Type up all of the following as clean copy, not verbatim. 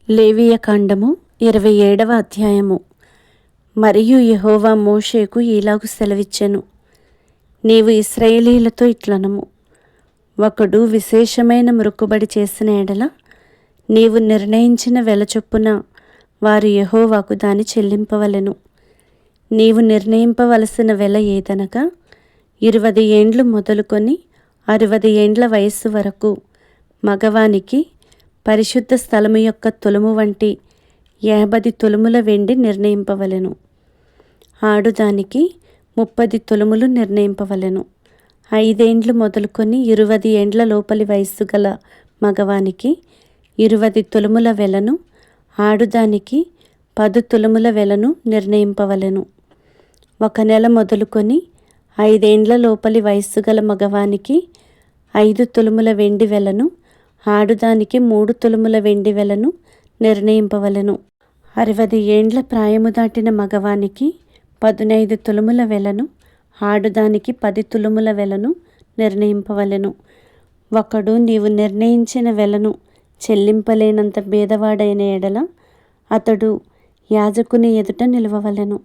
లేవియకాండము 27వ అధ్యాయము. మరియు యెహోవా మోషేకు ఈలాగు సెలవిచ్చెను, నీవు ఇశ్రాయేలీయులతో ఇట్లనము, ఒకడు విశేషమైన మొక్కుబడి చేసిన ఎడల నీవు నిర్ణయించిన వెల చొప్పున వారు యెహోవాకు దాని చెల్లింపవలెను. నీవు నిర్ణయింపవలసిన వెల ఏదనగా 20 ఏండ్లు మొదలుకొని 60 ఏండ్ల వయస్సు వరకు మగవానికి పరిశుద్ధ స్థలము యొక్క తులము వంటి 50 తులముల వెండి నిర్ణయింపవలెను. ఆడుదానికి 30 తులములు నిర్ణయింపవలెను. 5 ఏండ్లు మొదలుకొని 20 ఏండ్ల లోపలి వయస్సు గల మగవానికి 20 తులముల వెలను, ఆడుదానికి 10 తులముల వెలను నిర్ణయింపవలెను. 1 నెల మొదలుకొని 5 ఏండ్ల లోపలి వయస్సు గల మగవానికి 5 తులముల వెండి వెలను, ఆడుదానికి 3 తులముల వెండి వెలను నిర్ణయింపవలెను. 60 ఏండ్ల ప్రాయము దాటిన మగవానికి 15 తులముల వెలను, ఆడుదానికి 10 తులముల వెలను నిర్ణయింపవలెను. ఒకడు నీవు నిర్ణయించిన వెలను చెల్లింపలేనంత బీదవాడైన ఎడల అతడు యాజకుని ఎదుట నిలవవలెను.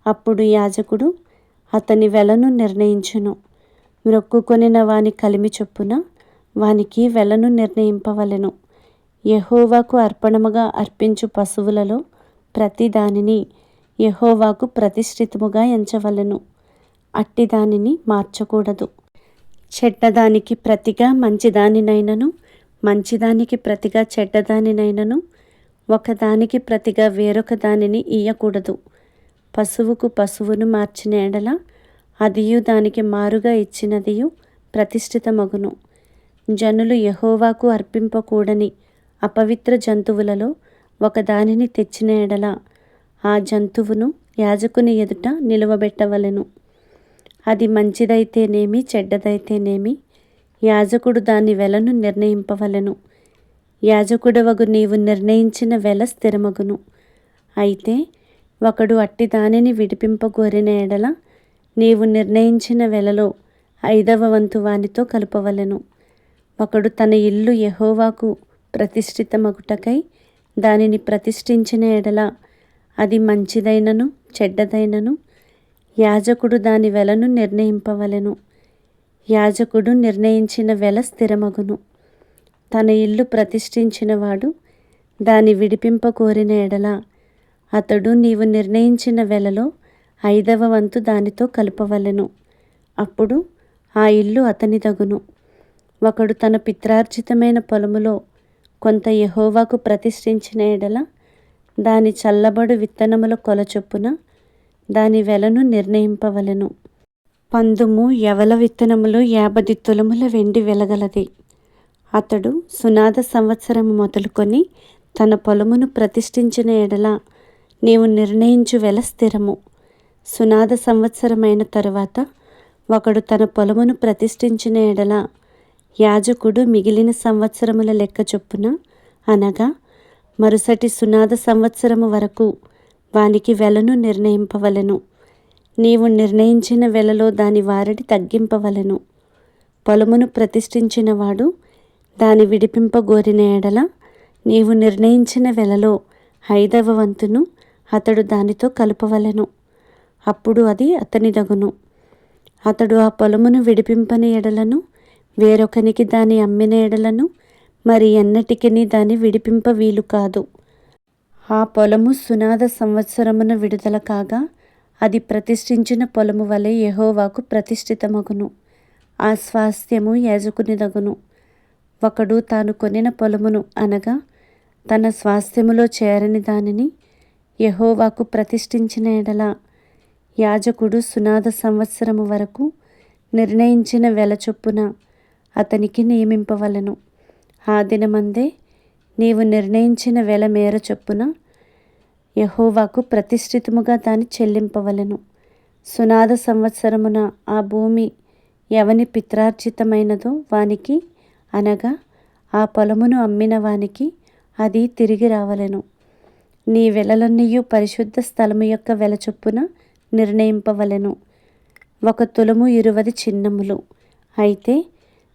అప్పుడు యాజకుడు అతని వెలను నిర్ణయించును. మ్రొక్కుకొనిన వాని కలిమి చొప్పున వానికి వెలను నిర్ణయింపవలెను. యెహోవాకు అర్పణముగా అర్పించు పశువులలో ప్రతి దానిని యెహోవాకు ప్రతిష్ఠితముగా ఎంచవలెను. అట్టి దానిని మార్చకూడదు. చెడ్డదానికి ప్రతిగా మంచిదానినైనను, మంచిదానికి ప్రతిగా చెడ్డదానినైనను, ఒకదానికి ప్రతిగా వేరొక దానిని ఇయ్యకూడదు. పశువుకు పశువును మార్చిన ఎడల అదియు దానికి మారుగా ఇచ్చినదియు ప్రతిష్ఠితమగును. జనులు యెహోవాకు అర్పింపకూడని అపవిత్ర జంతువులలో ఒకదానిని తెచ్చిన ఎడల ఆ జంతువును యాజకుని ఎదుట నిలువబెట్టవలెను. అది మంచిదైతేనేమి చెడ్డదైతేనేమి యాజకుడు దాని వెలను నిర్ణయింపవలెను. యాజకుడవగు నీవు నిర్ణయించిన వెల స్థిరమగును. అయితే ఒకడు అట్టి దానిని విడిపింపగోరిన ఎడల నీవు నిర్ణయించిన వెలలో 5వ వంతు వానితో కలుపవలెను. ఒకడు తన ఇల్లు యెహోవాకు ప్రతిష్ఠితమగుటకై దానిని ప్రతిష్ఠించిన ఎడల అది మంచిదైనను చెడ్డదైనను యాజకుడు దాని వెలను నిర్ణయింపవలెను. యాజకుడు నిర్ణయించిన వెల స్థిరమగును. తన ఇల్లు ప్రతిష్ఠించినవాడు దాని విడిపింపకోరిన ఎడల అతడు నీవు నిర్ణయించిన వెలలో 5వ వంతు దానితో కలుపవలెను. అప్పుడు ఆ ఇల్లు అతనిదగును. ఒకడు తన పిత్రార్జితమైన పొలములో కొంత యెహోవాకు ప్రతిష్ఠించిన ఎడల దాని చల్లబడు విత్తనముల కొల చొప్పున దాని వెలను నిర్ణయింపవలెను. పందుము యవల విత్తనములు 50 తులముల వెండి వెలగలది. అతడు సునాద సంవత్సరము మొదలుకొని తన పొలమును ప్రతిష్ఠించిన ఎడల నీవు నిర్ణయించు వెల స్థిరము. సునాద సంవత్సరమైన తరువాత ఒకడు తన పొలమును ప్రతిష్ఠించిన ఎడల యాజకుడు మిగిలిన సంవత్సరముల లెక్క చొప్పున అనగా మరుసటి సునాద సంవత్సరము వరకు వానికి వెలను నిర్ణయింపవలెను. నీవు నిర్ణయించిన వెలలో దాని వారడి తగ్గింపవలెను. పొలమును ప్రతిష్ఠించిన వాడు దాని విడిపింపగోరిన ఎడల నీవు నిర్ణయించిన వెలలో 5వ వంతును అతడు దానితో కలుపవలెను. అప్పుడు అది అతనిదగును. అతడు ఆ పొలమును విడిపింపని ఎడలను వేరొకనికి దాని అమ్మిన ఎడలను మరి ఎన్నటికిని దాన్ని విడిపింప వీలు కాదు. ఆ పొలము సునాద సంవత్సరమున విడుదల కాగా అది ప్రతిష్ఠించిన పొలము వలె యెహోవాకు ప్రతిష్ఠితమగును. ఆ స్వాస్థ్యము యాజకునిదగును. ఒకడు తాను కొనిన పొలమును అనగా తన స్వాస్థ్యములో చేరని దానిని యెహోవాకు ప్రతిష్ఠించిన ఎడల యాజకుడు సునాద సంవత్సరము వరకు నిర్ణయించిన వెల చొప్పున అతనికి నియమింపవలెను. ఆ దినమందే నీవు నిర్ణయించిన వెల మేర చొప్పున యెహోవాకు ప్రతిష్ఠితముగా దాన్ని చెల్లింపవలెను. సునాద సంవత్సరమున ఆ భూమి ఎవని పిత్రార్జితమైనదో వానికి అనగా ఆ పొలమును అమ్మిన వానికి అది తిరిగి రావలెను. నీ వెలలన్నీయు పరిశుద్ధ స్థలము యొక్క వెల చొప్పున నిర్ణయింపవలెను. 1 తులము 20 చిన్నములు. అయితే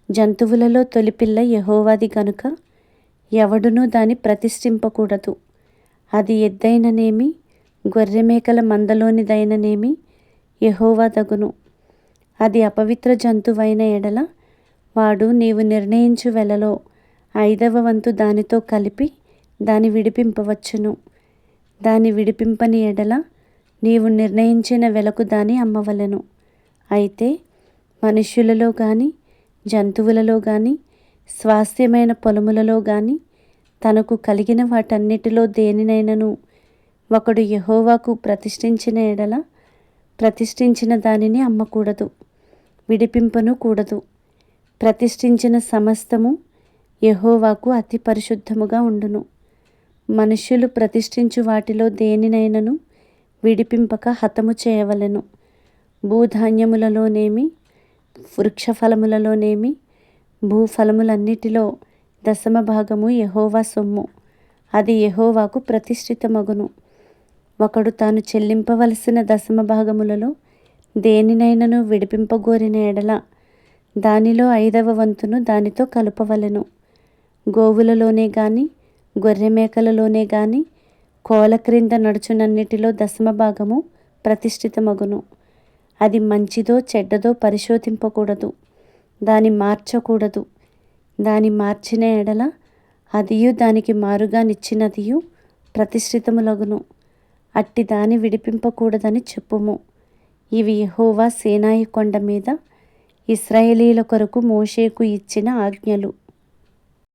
జంతువులలో తొలిపిల్ల యెహోవాది గనుక ఎవడునూ దాని ప్రతిష్ఠింపకూడదు. అది ఎద్దైననేమి గొర్రెమేకల మందలోనిదైననేమి యెహోవా దగును. అది అపవిత్ర జంతువైన ఎడల వాడు నీవు నిర్ణయించు వెలలో 5వ వంతు దానితో కలిపి దాని విడిపింపవచ్చును. దాని విడిపింపని ఎడల నీవు నిర్ణయించిన వెలకు దాని అమ్మవలెను. అయితే మనుష్యులలో గాని జంతువులలో గాని స్వాస్థ్యమైన పొలములలో గాని తనకు కలిగిన వాటన్నిటిలో దేనినైనను ఒకడు యెహోవాకు ప్రతిష్ఠించిన ఎడల ప్రతిష్ఠించిన దానిని అమ్మకూడదు, విడిపింపను కూడదు. ప్రతిష్ఠించిన సమస్తము యెహోవాకు అతి పరిశుద్ధముగా ఉండును. మనుష్యులు ప్రతిష్ఠించు వాటిలో దేనినైనను విడిపింపక హతము చేయవలెను. భూధాన్యములలోనేమి వృక్షఫలములలోనేమి భూఫలములన్నిటిలో 10వ భాగము యెహోవా సొమ్ము. అది యెహోవాకు ప్రతిష్ఠితమగును. ఒకడు తాను చెల్లింపవలసిన 10వ భాగములలో దేనినైనను విడిపింపగోరిన ఎడల దానిలో 5వ వంతును దానితో కలుపవలెను. గోవులలోనే గాని గొర్రెమేకలలోనే గాని కోల క్రింద నడుచునన్నిటిలో 10వ భాగము ప్రతిష్ఠితమగును. అది మంచిదో చెడ్డదో పరిశోధింపకూడదు, దాని మార్చకూడదు. దాని మార్చిన ఎడల అదియు దానికి మారుగా నిచ్చినదియు ప్రతిష్ఠితములగును. అట్టి దాని విడిపింపకూడదని చెప్పుము. ఇవి యెహోవా సీనాయి కొండ మీద ఇశ్రాయేలీయుల కొరకు మోషేకు ఇచ్చిన ఆజ్ఞలు.